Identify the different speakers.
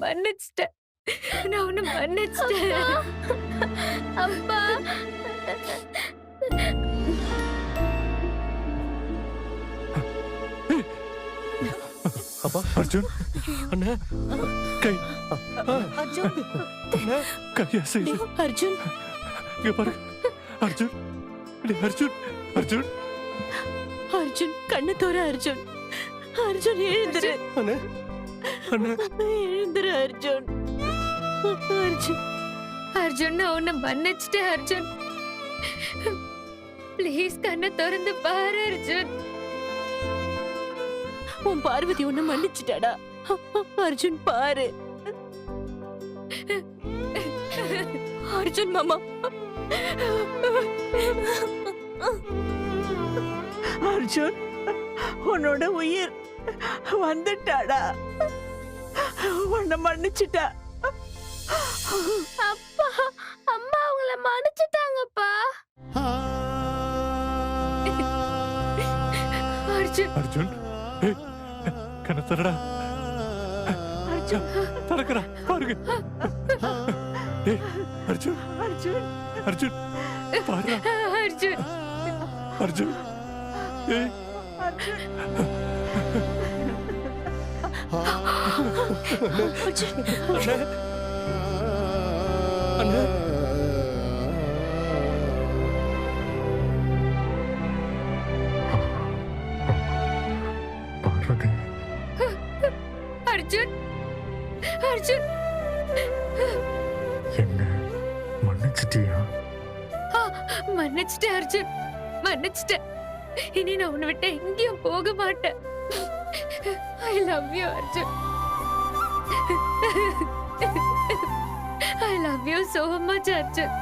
Speaker 1: மன்னிச்சிட்டேன். நான் உன்னை மன்னிச்சிட்டேன்.
Speaker 2: அப்பா
Speaker 3: அப்பா அர்ஜுன் அண்ணா கை
Speaker 4: அர்ஜுன்
Speaker 3: அண்ணா கையா செய்து
Speaker 4: அர்ஜுன்
Speaker 3: இங்க பாரு அர்ஜுன் டேய் அர்ஜுன் அர்ஜுன்
Speaker 4: அர்ஜுன் கண்ணு தோற அர்ஜுன் அர்ஜுன் எழுந்துரு
Speaker 3: அண்ணா அண்ணா
Speaker 4: எழுந்துரு அர்ஜுன் அர்ஜுன்
Speaker 1: அர்ஜுன் நான் உன்னை மன்னிச்சிட்டேன் அர்ஜுன். ப்ளீஸ் கண்ணை திறந்து பாரு அர்ஜுன்.
Speaker 4: உன் பார்வதி உன்னை மன்னிச்சிட்டாடா. அர்ஜுன் பாரு அர்ஜுன் மாமா.
Speaker 5: அர்ஜுன் உன்னோட உயிர் வந்துட்டாடா. உன்னை மன்னிச்சுட்டா.
Speaker 2: அப்பா அம்மா அவங்கள மன்னிச்சிட்டாங்கப்பா.
Speaker 1: அர்ஜுன்
Speaker 3: அர்ஜுன் ஏய் கண்ண தரடா
Speaker 5: அர்ஜுன்
Speaker 3: தரக்கறா பாருங்க ஏய் அர்ஜுன்
Speaker 5: அர்ஜுன்
Speaker 3: அர்ஜுன் பாருடா
Speaker 1: அர்ஜுன்
Speaker 3: அர்ஜுன் ஏய்
Speaker 5: அர்ஜுன்
Speaker 3: அண்ணா அண்ணா பார்வதி
Speaker 1: அர்ஜுன் அர்ஜுன்
Speaker 3: என்ன மன்னிச்சிட்டியா
Speaker 1: மன்னிச்சிட்டேன் அர்ஜுன், மன்னிச்சிட்டேன். இனி நான் உன்னை விட்டு எங்கேயும் போக மாட்டேன். I love you Arjun. I love you so much Arjun.